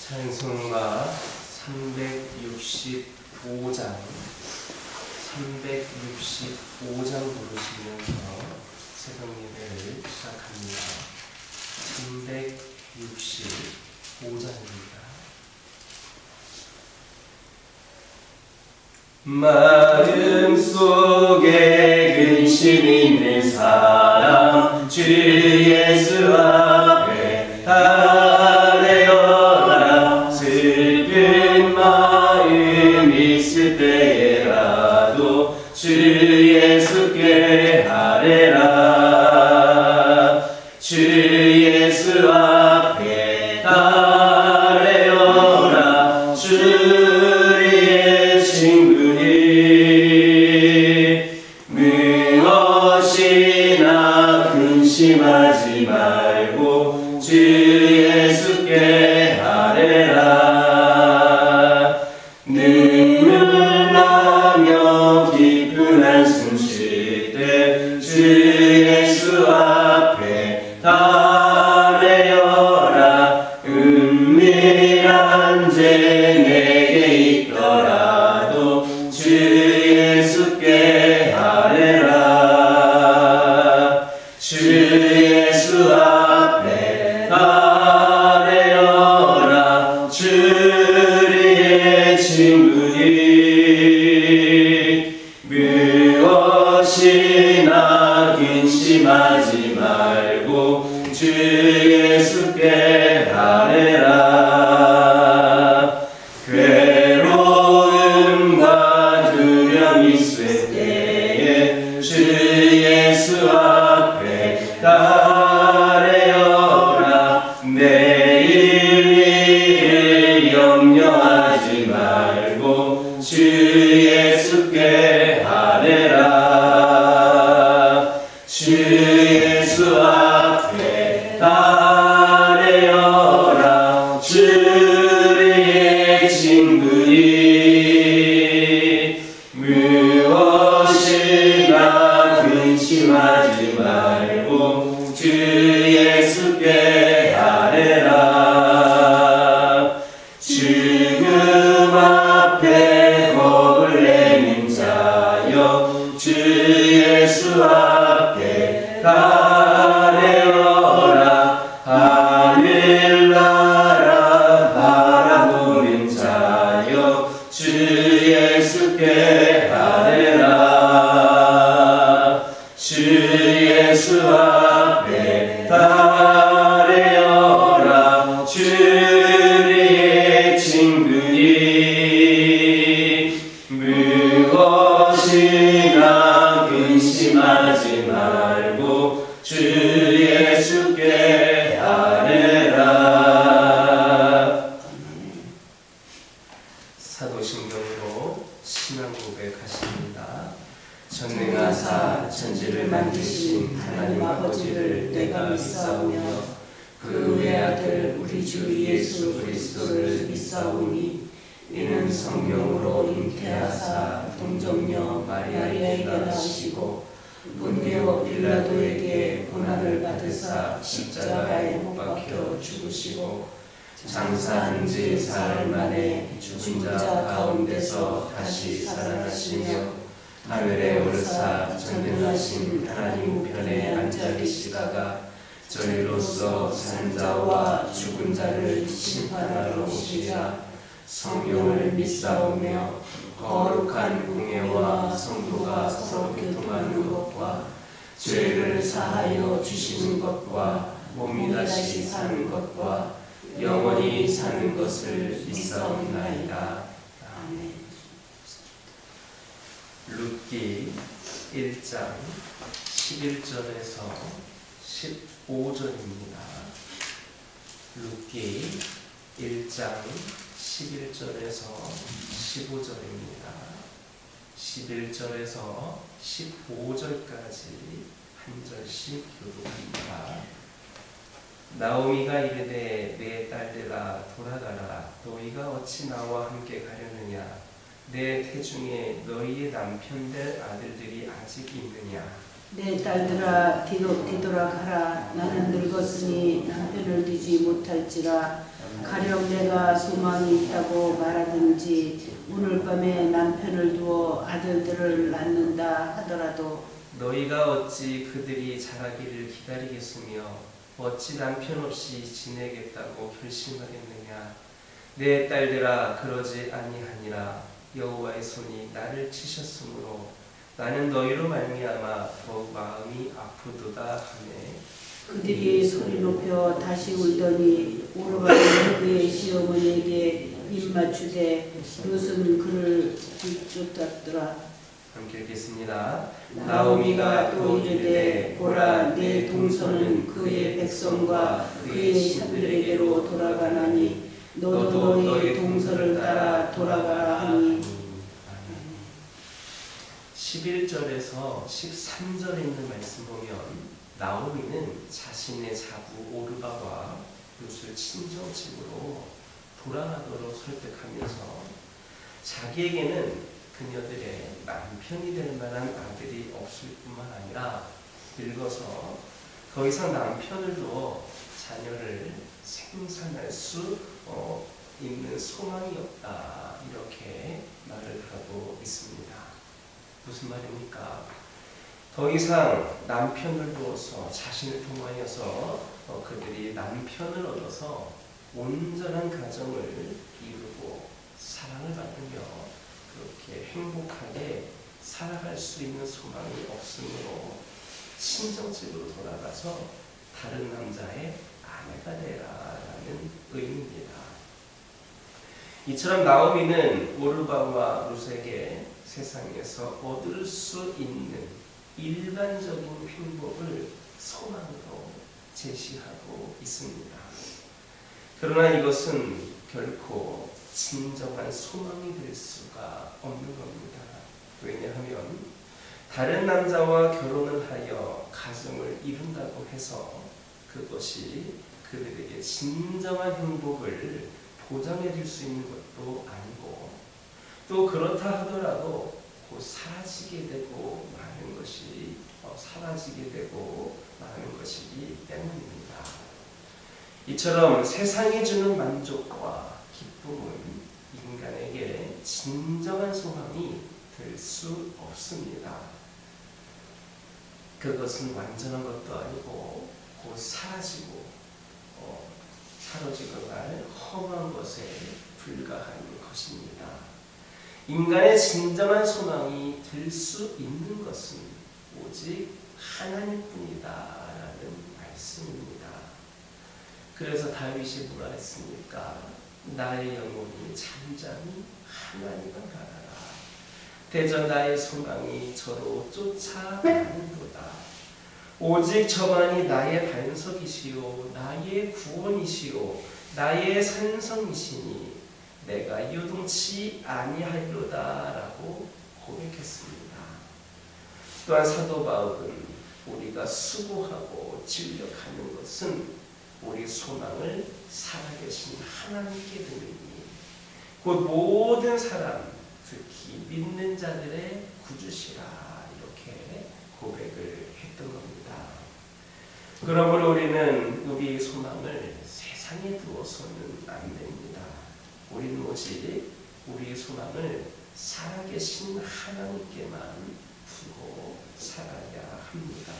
찬송가 365장 부르시면서 새벽 예배를 시작합니다. 365장입니다. 마음속에 근심 있는 사람 주 예수 앞에 아뢰어라. 슬픈 마음 있을 때라도 주 예수께 아뢰라. 주 예수 앞에 아뢰어라. 주의 친구니 무엇이나 근심하지 말고 주 예수께 아뢰라. 눈물 나며 깊은 한숨 쉴 때 주 예수 앞에 아뢰어라. 은밀한 죄 내게 있더라도 주 예수께 아뢰라. 주 예수 앞에 아뢰어라. 주의 친구니 무엇이나 근심하지 말고 주 예수께 아뢰라. 괴로움과 두려움 있을 때에 주 예수 앞에 아뢰어라. 내일 일을 염려하지 말고 주 예수께 아뢰라. 주 예수 앞에 아뢰어라. 주의 친구니 무엇이나 근심하지 말고 주 예수께 아뢰라. 죽음 앞에 겁을 내는 자여 주 예수 앞에 아뢰어라. 하늘나라 바라보는 자여 주 예수께 아뢰라. 주 예수 앞에 아뢰어라. 주의 친구니 무엇이나 근심하지 말고 주 예수께 아뢰라. 사도신경으로 신앙 고백하십니다. 전능하사 천지를 만드신 하나님 아버지를 내가 믿사오며 그 외아들 우리 주 예수 그리스도를 믿사오니 이는 성령으로 잉태하사 동정녀 마리아에게 나시고 본디오 빌라도에게 고난을 받으사 십자가에 못 박혀 죽으시고 장사한 지 사흘 만에 죽은 자 가운데서 다시 살아나시며 하늘에 오르사 전능하신 하나님 우편에 앉아 계시다가 저희로서 산 자와 죽은 자를 심판하러 오시리라. 성령을 믿사오며 거룩한 공예와 성도가 서로 교통하는 것과 죄를 사하여 주시는 것과 몸이 다시 사는 것과 영원히 사는 것을 믿사옵나이다. 아멘. 룻기 1장 11절에서 15절입니다. 룻기 1장 11절에서 15절입니다. 11절에서 15절까지 한 절씩 교독합니다. 나오미가 이르되 내 딸들아 돌아가라. 너희가 어찌 나와 함께 가려느냐. 내 태중에 너희의 남편 될 아들들이 아직 있느냐. 내 딸들아 뒤돌아가라. 나는 늙었으니 남편을 두지 못할지라. 가령 내가 소망이 있다고 말하든지 오늘 밤에 남편을 두어 아들들을 낳는다 하더라도 너희가 어찌 그들이 자라기를 기다리겠으며 어찌 남편 없이 지내겠다고 결심하겠느냐. 내 딸들아 그러지 아니하니라. 여호와의 손이 나를 치셨으므로 나는 너희로 말미암아 더욱 마음이 아프도다 하네. 그들이 소리 높여 다시 울더니 오르바는 그의 시어머니에게 입맞추되 룻은 그를 뒤쫓았더라. 함께 읽겠습니다. 나오미가 또 이르되 보라 내 동서는 그의 백성과 그의 신들에게로 돌아가나니 너도 너의 동서를 따라 돌아가라 하니. 11절에서 13절에 있는 말씀 보면 나오미는 자신의 자부 오르바와 룻을 친정집으로 돌아가도록 설득하면서 자기에게는 그녀들의 남편이 될 만한 아들이 없을 뿐만 아니라 늙어서 더 이상 남편을 두어 자녀를 생산할 수 있는 소망이 없다, 이렇게 말을 하고 있습니다. 무슨 말입니까? 더 이상 남편을 두어서 자신을 통하여서 그들이 남편을 얻어서 온전한 가정을 이루고 사랑을 받으며 그렇게 행복하게 살아갈 수 있는 소망이 없으므로 친정집으로 돌아가서 다른 남자의 아내가 되라라는 의미입니다. 이처럼 나오미는 오르바와 룻에게 세상에서 얻을 수 있는 일반적인 행복을 소망으로 제시하고 있습니다. 그러나 이것은 결코 진정한 소망이 될 수가 없는 겁니다. 왜냐하면 다른 남자와 결혼을 하여 가정을 이룬다고 해서 그것이 그들에게 진정한 행복을 보장해 줄 수 있는 것도 아니고, 또 그렇다 하더라도 곧 사라지게 되고 마는 것이기 때문입니다. 이처럼 세상이 주는 만족과 기쁨은 인간에게 진정한 소망이 될 수 없습니다. 그것은 완전한 것도 아니고 곧 사라지고 사라지고 말 험한 것에 불과한 것입니다. 인간의 진정한 소망이 될 수 있는 것은 오직 하나님뿐이다라는 말씀입니다. 그래서 다윗이 뭐라 했습니까? 나의 영혼이 잠잠히 하나님을 바라라. 대저 나의 소망이 저로 쫓아가는도다. 오직 저만이 나의 반석이시요 나의 구원이시요 나의 산성이시니 내가 요동치 아니하리로다라고 고백했습니다. 또한 사도 바울은 우리가 수고하고 진력하는 것은 우리 소망을 살아계신 하나님께 드리니 곧 모든 사람 특히 믿는 자들의 구주시라, 이렇게 고백을 했던 겁니다. 그러므로 우리는 우리의 소망을 세상에 두어서는 안 됩니다. 우리는 오직 우리의 소망을 살아계신 하나님께만 두고 살아야 합니다.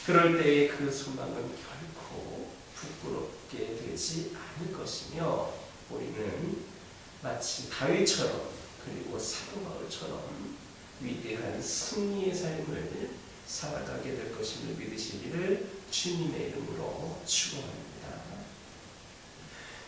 그럴 때에 그 소망은 결코 부끄럽게 되지 않을 것이며 우리는 마치 다윗처럼 그리고 사도 바울처럼 위대한 승리의 삶을 살아가게 될 것임을 믿으시기를 주님의 이름으로 축원합니다.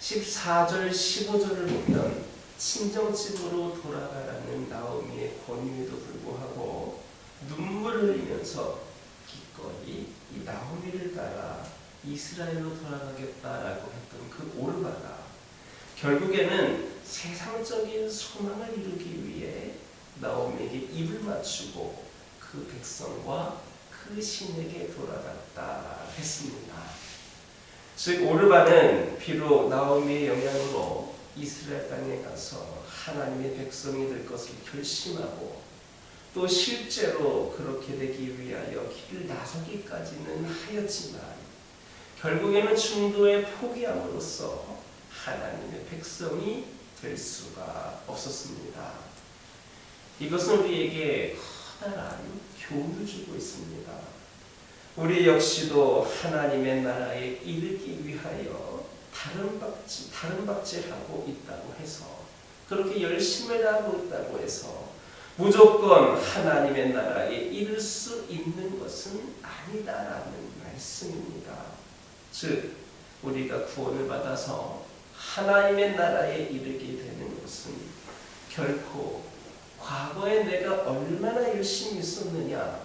14절 15절을 보면 친정집으로 돌아가라는 나오미의 권유에도 불구하고 눈물을 흘리면서 기꺼이 이 나오미를 따라 이스라엘로 돌아가겠다라고 했던 그 오르바가 결국에는 세상적인 소망을 이루기 위해 나오미에게 입을 맞추고 그 백성과 그 신에게 돌아갔다 했습니다. 즉 오르바는 비록 나오미의 영향으로 이스라엘 땅에 가서 하나님의 백성이 될 것을 결심하고 또 실제로 그렇게 되기 위하여 길을 나서기까지는 하였지만 결국에는 중도에 포기함으로써 하나님의 백성이 될 수가 없었습니다. 이것은 우리에게 커다란 교훈을 주고 있습니다. 우리 역시도 하나님의 나라에 이르기 위하여 다른 박질하고 있다고 해서, 그렇게 열심을 다하고 있다고 해서 무조건 하나님의 나라에 이를 수 있는 것은 아니다라는 말씀입니다. 즉, 우리가 구원을 받아서 하나님의 나라에 이르게 되는 것은 결코 과거에 내가 얼마나 열심히 있었느냐,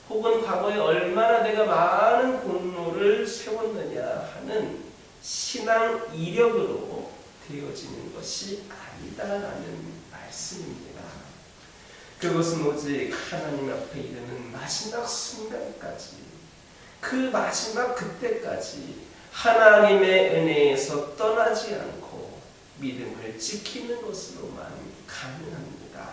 혹은 과거에 얼마나 내가 많은 공로를 세웠느냐 하는 신앙 이력으로 되어지는 것이 아니다라는 말씀입니다. 그것은 오직 하나님 앞에 이르는 마지막 순간까지, 그 마지막 그때까지 하나님의 은혜에서 떠나지 않고 믿음을 지키는 것으로만 가능합니다.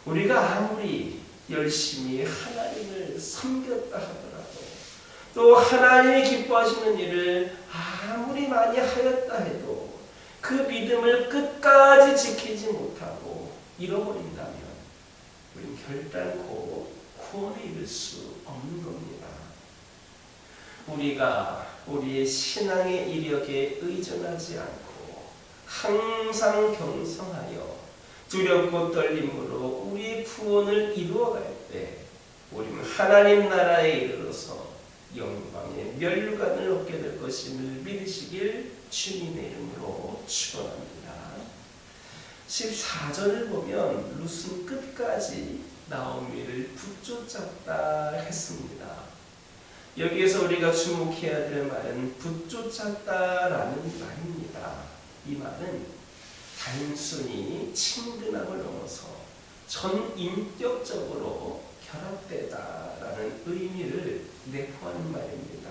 우리가 아무리 열심히 하나님을 섬겼다 하더라도, 또 하나님이 기뻐하시는 일을 아무리 많이 하였다 해도 그 믿음을 끝까지 지키지 못하고 잃어버린다면 우리는 결단코 구원에 이를 수 없는 겁니다. 우리가 우리의 신앙의 이력에 의존하지 않고 항상 경성하여 두렵고 떨림으로 우리의 구원을 이루어갈 때 우리는 하나님 나라에 이르러서 영광의 멸류관을 얻게 될 것임을 믿으시길 주님의 이름으로 축원합니다. 14절을 보면 룻은 끝까지 나오미를 붙쫓았다 했습니다. 여기에서 우리가 주목해야 될 말은 붙쫓았다라는 말입니다. 이 말은 단순히 친근함을 넘어서 전인격적으로 결합되다라는 의미를 내포하는 말입니다.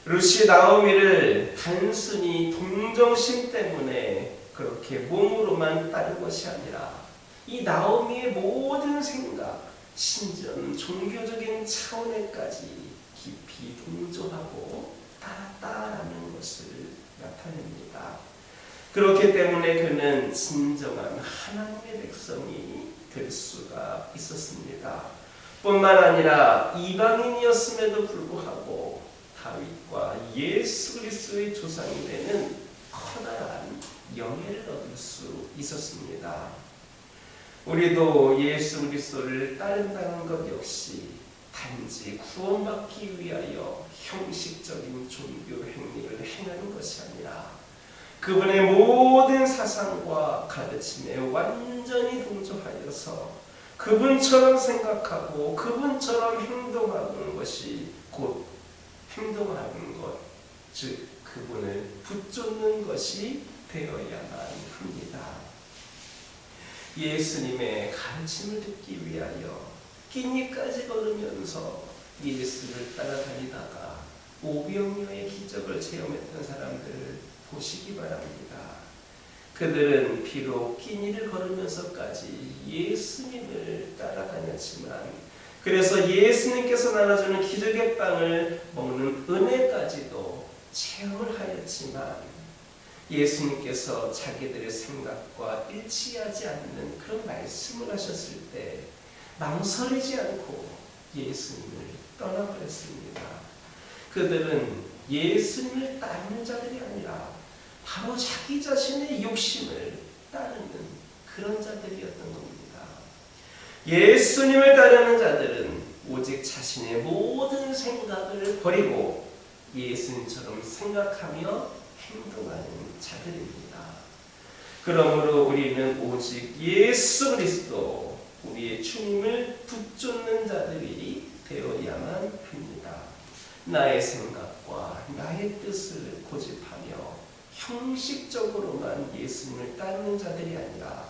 룻이 나오미를 단순히 동정심 때문에 그렇게 몸으로만 따른 것이 아니라 이 나오미의 모든 생각, 심지어는 종교적인 차원에까지 깊이 동조하고 따랐다라는 것을 나타냅니다. 그렇기 때문에 그는 진정한 하나님의 백성이 될 수가 있었습니다. 뿐만 아니라 이방인이었음에도 불구하고 다윗과 예수 그리스도의 조상이 되는 커다란 영예를 얻을 수 있었습니다. 우리도 예수 그리스도를 따른다는 것 역시 단지 구원받기 위하여 형식적인 종교 행위를 행하는 것이 아니라 그분의 모든 사상과 가르침에 완전히 동조하여서 그분처럼 생각하고 그분처럼 행동하는 것이 곧 행동하는 것, 즉 그분을 붙쫓는 것이 되어야만 합니다. 예수님의 가르침을 듣기 위하여 끼니까지 걸으면서 예수를 따라다니다가 오병이어의 기적을 체험했던 사람들을 보시기 바랍니다. 그들은 비록 끼니를 걸으면서까지 예수님을 따라다녔지만, 그래서 예수님께서 나눠주는 기적의 빵을 먹는 은혜까지도 체험을 하였지만, 예수님께서 자기들의 생각과 일치하지 않는 그런 말씀을 하셨을 때 망설이지 않고 예수님을 떠나버렸습니다. 그들은 예수님을 따르는 자들이 아니라 바로 자기 자신의 욕심을 따르는 그런 자들이었던 겁니다. 예수님을 따르는 자들은 오직 자신의 모든 생각을 버리고 예수님처럼 생각하며 행동하는 자들입니다. 그러므로 우리는 오직 예수 그리스도, 우리의 주님을 붙쫓는 자들이 되어야만 합니다. 나의 생각과 나의 뜻을 고집하며 형식적으로만 예수님을 따르는 자들이 아니라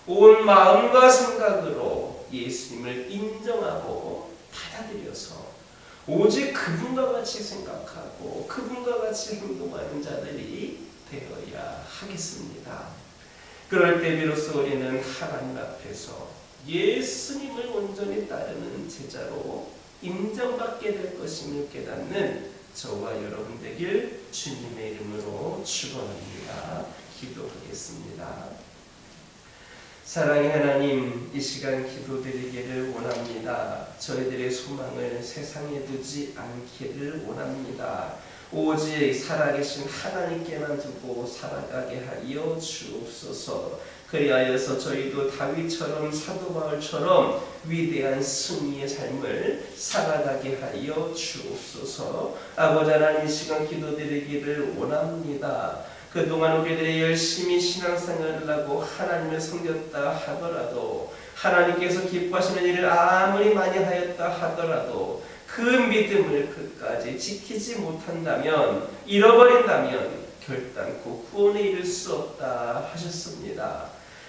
온 마음과 생각으로 예수님을 인정하고 받아들여서 오직 그분과 같이 생각하고 그분과 같이 행동하는 자들이 되어야 하겠습니다. 그럴 때 비로소 우리는 하나님 앞에서 예수님을 온전히 따르는 제자로 인정받게 될 것임을 깨닫는 저와 여러분 되길 주님의 이름으로 축원합니다. 기도하겠습니다. 사랑의 하나님, 이 시간 기도드리기를 원합니다. 저희들의 소망을 세상에 두지 않기를 원합니다. 오직 살아계신 하나님께만 두고 살아가게 하여 주옵소서. 그리하여서 저희도 다윗처럼 사도 바울처럼 위대한 승리의 삶을 살아가게 하여 주옵소서. 아버지 하나님, 이 시간 기도드리기를 원합니다. 그동안 우리들이 열심히 신앙생활을 하고 하나님을 섬겼다 하더라도, 하나님께서 기뻐하시는 일을 아무리 많이 하였다 하더라도 그 믿음을 끝까지 지키지 못한다면, 잃어버린다면 결단코 구원에 이를 수 없다 하셨습니다.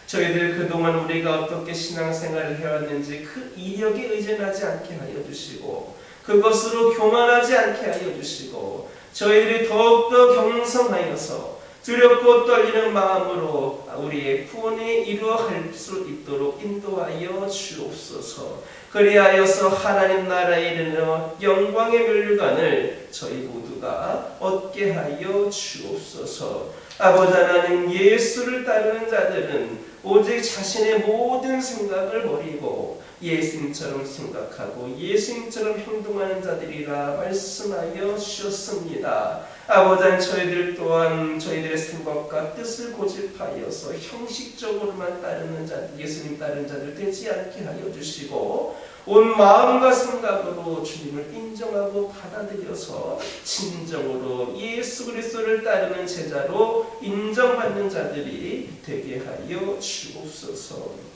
저희들 그동안 우리가 어떻게 신앙생활을 해왔는지 그 이력에 의존하지 않게 하여 주시고, 그것으로 교만하지 않게 하여 주시고, 저희들이 더욱더 경성하여서 두렵고 떨리는 마음으로 우리의 구원에 이루어갈 수 있도록 인도하여 주옵소서. 그리하여서 하나님 나라에 이르러 영광의 면류관을 저희 모두가 얻게 하여 주옵소서. 아버지 하나님, 예수를 따르는 자들은 오직 자신의 모든 생각을 버리고 예수님처럼 생각하고 예수님처럼 행동하는 자들이라 말씀하여 주셨습니다. 아버지 하나님, 저희들 또한 저희들의 생각과 뜻을 고집하여서 형식적으로만 따르는 자들, 예수님 따르는 자들 되지 않게 하여 주시고, 온 마음과 생각으로 주님을 인정하고 받아들여서 진정으로 예수 그리스도를 따르는 제자로 인정받는 자들이 되게 하여 주옵소서.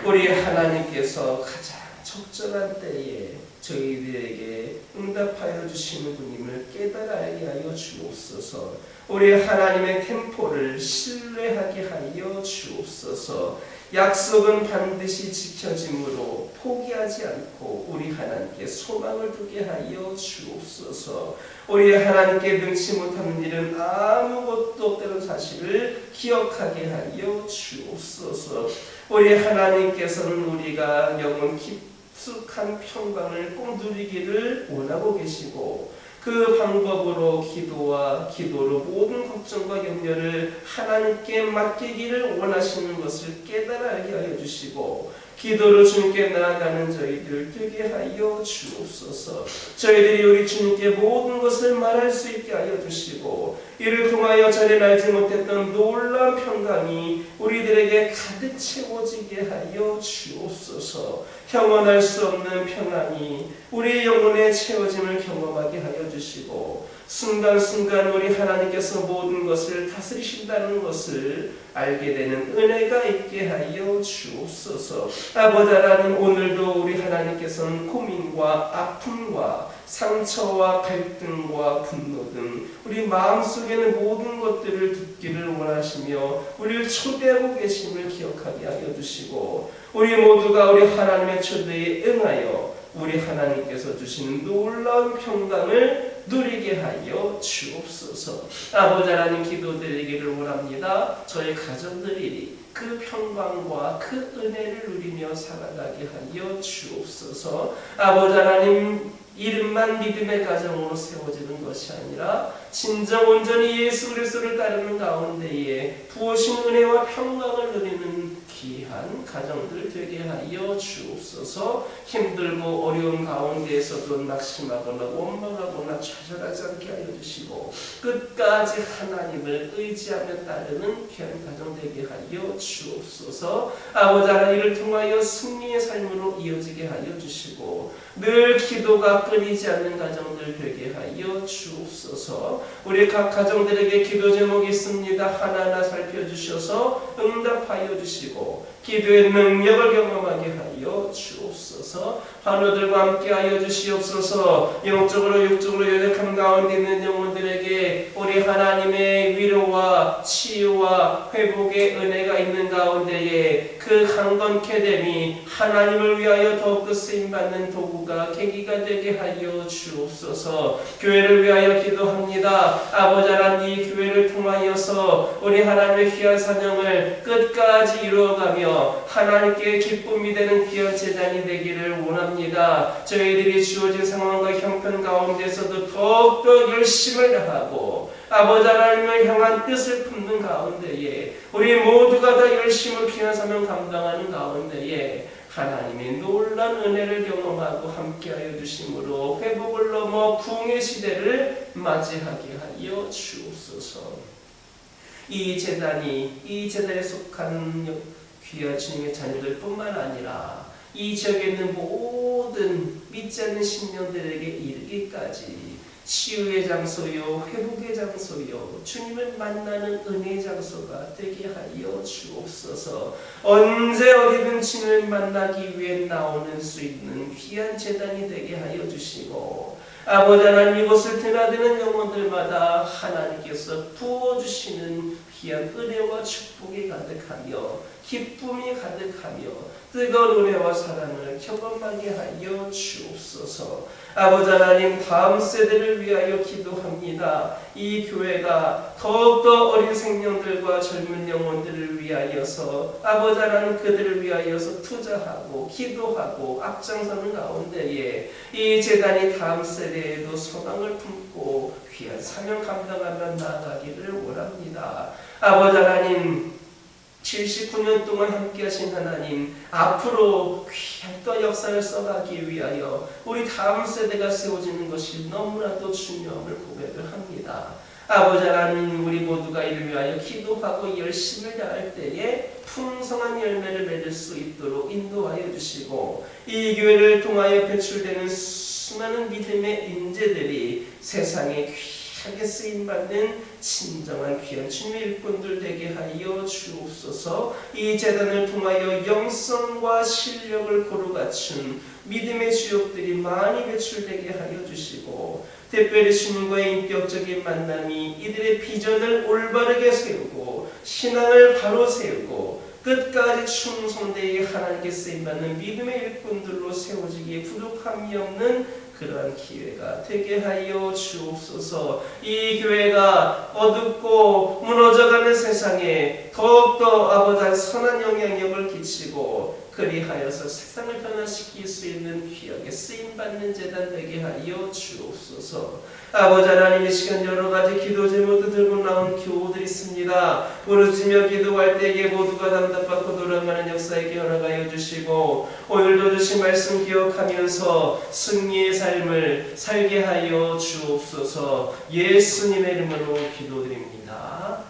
우리 하나님께서 가장 적절한 때에 저희들에게 응답하여 주시는 분임을 깨달아 알게 하여 주옵소서. 우리 하나님의 템포를 신뢰하게 하여 주옵소서. 약속은 반드시 지켜짐으로 포기하지 않고 우리 하나님께 소망을 두게 하여 주옵소서. 우리 하나님께 능치 못하는 일은 아무것도 없다는 사실을 기억하게 하여 주옵소서. 우리 하나님께서는 우리가 영원 깊숙한 평강을 꼭 누리기를 원하고 계시고, 그 방법으로 기도로 모든 걱정과 염려를 하나님께 맡기기를 원하시는 것을 깨달아 알게 하여 주시고, 기도로 주님께 나아가는 저희들 되게 하여 주옵소서. 저희들이 우리 주님께 모든 것을 말할 수 있게 하여 주시고, 이를 통하여 전에 알지 못했던 놀라운 평강이 우리들에게 가득 채워지게 하여 주옵소서. 형언할 수 없는 평안이 우리 영혼의 채워짐을 경험하게 하여 주시고, 순간순간 우리 하나님께서 모든 것을 다스리신다는 것을 알게 되는 은혜가 있게 하여 주옵소서. 아버지 하나님, 오늘도 우리 하나님께서는 고민과 아픔과 상처와 갈등과 분노 등 우리 마음속에는 모든 것들을 듣기를 원하시며 우리를 초대하고 계심을 기억하게 하여 주시고, 우리 모두가 우리 하나님의 초대에 응하여 우리 하나님께서 주시는 놀라운 평강을 누리게 하여 주옵소서. 아버지 하나님, 기도드리기를 원합니다. 저희 가정들이 그 평강과 그 은혜를 누리며 살아가게 하여 주옵소서. 아버지 하나님, 이름만 믿음의 가정으로 세워지는 것이 아니라 진정 온전히 예수 그리스도를 따르는 가운데에 부어신 은혜와 평강을 누리는 귀한 가정들 되게 하여 주옵소서. 힘들고 어려운 가운데에서도 낙심하거나 원망하거나 좌절하지 않게 하여 주시고, 끝까지 하나님을 의지하며 따르는 귀한 가정 되게 하여 주옵소서. 아버지 하나님, 이를 통하여 승리의 삶으로 이어지게 하여 주시고, 늘 기도가 끊이지 않는 가정들 되게 하여 주옵소서. 우리 각 가정들에게 기도 제목이 있습니다. 하나하나 살펴주셔서 응답하여 주시고 기도의 능력을 경험하게 하여 주옵소서. 환우들과 함께 하여 주시옵소서. 영적으로 육적으로 연약한 가운데 있는 영혼들에게 우리 하나님의 위로와 구원과 치유와 회복의 은혜가 있는 가운데에 그 강건케 됨이 하나님을 위하여 더욱 쓰임받는 도구가 계기가 되게 하여 주옵소서. 교회를 위하여 기도합니다. 아버지 하나님, 이 교회를 통하여서 우리 하나님의 귀한 사명을 끝까지 이루어가며 하나님께 기쁨이 되는 귀한 제단이 되기를 원합니다. 저희들이 주어진 상황과 형편 가운데서도 더욱더 열심을 다하고 아버지 하나님을 향한 뜻을 품는 가운데에 우리 모두가 다 열심을 귀한 사명 감당하는 가운데에 하나님의 놀란 은혜를 경험하고 함께하여 주심으로 회복을 넘어 부흥의 시대를 맞이하게 하여 주옵소서. 이 재단에 속한 귀한 주님의 자녀들 뿐만 아니라 이 지역에 있는 모든 믿지 않는 신령들에게 이르기까지 치유의 장소요, 회복의 장소요, 주님을 만나는 은혜의 장소가 되게 하여 주옵소서. 언제 어디든 주님을 만나기 위해 나오는 수 있는 귀한 재단이 되게 하여 주시고 아버지 하나님, 이곳을 드나드는 영혼들마다 하나님께서 부어주시는 귀한 은혜와 축복이 가득하며 기쁨이 가득하며 뜨거운 은혜와 사랑을 경험하게 하여 주옵소서. 아버지 하나님, 다음 세대를 위하여 기도합니다. 이 교회가 더욱더 어린 생명들과 젊은 영혼들을 위하여서 아버지 하나님, 그들을 위하여서 투자하고 기도하고 앞장서는 가운데에 이 재단이 다음 세대에도 소망을 품고 귀한 사명 감당하며 나아가기를 원합니다. 아버지 하나님, 79년 동안 함께하신 하나님, 앞으로 귀한 또 역사를 써가기 위하여 우리 다음 세대가 세워지는 것이 너무나도 중요함을 고백을 합니다. 아버지 하나님, 우리 모두가 이를 위하여 기도하고 열심을 다할 때에 풍성한 열매를 맺을 수 있도록 인도하여 주시고 이 교회를 통하여 배출되는 수많은 믿음의 인재들이 세상에 귀하게 쓰임받는 진정한 귀한 주님의 일꾼들 되게 하여 주옵소서. 이 재단을 통하여 영성과 실력을 고루 갖춘 믿음의 주역들이 많이 배출되게 하여 주시고 특별히 주님과의 인격적인 만남이 이들의 비전을 올바르게 세우고 신앙을 바로 세우고 끝까지 충성되게 하나님께 쓰임받는 믿음의 일꾼들로 세워지기에 부족함이 없는 그러한 기회가 되게 하여 주옵소서. 이 교회가 어둡고 무너져가는 세상에 더욱더 아버지 선한 영향력을 끼치고 그리하여서 세상을 변화시킬 수 있는 귀하게 쓰임받는 재단 되게 하여 주옵소서. 아버지 하나님, 이 시간 여러 가지 기도 제목도 들고 나온 교우들이 있습니다. 부르짖며 기도할 때에 모두가 답답하고 돌아가는 역사에게 허락하여 주시고 오늘도 주신 말씀 기억하면서 승리의 삶을 살게 하여 주옵소서. 예수님의 이름으로 기도드립니다.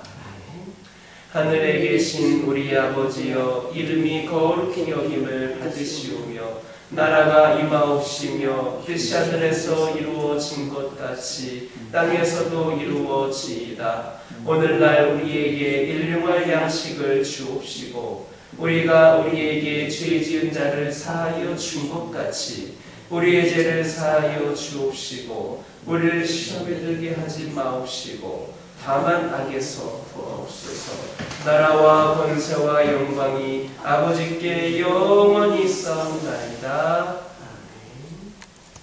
하늘에 계신 우리 아버지여, 이름이 거룩히 여김을 받으시오며 나라가 임하옵시며 뜻이 하늘에서 이루어진 것 같이 땅에서도 이루어지이다. 오늘날 우리에게 일용할 양식을 주옵시고 우리가 우리에게 죄 지은 자를 사하여 준 것 같이 우리의 죄를 사하여 주옵시고 우리를 시험에 들게 하지 마옵시고 다만 악에서 구하옵소서. 나라와 권세와 영광이 아버지께 영원히 쌓옵나이다.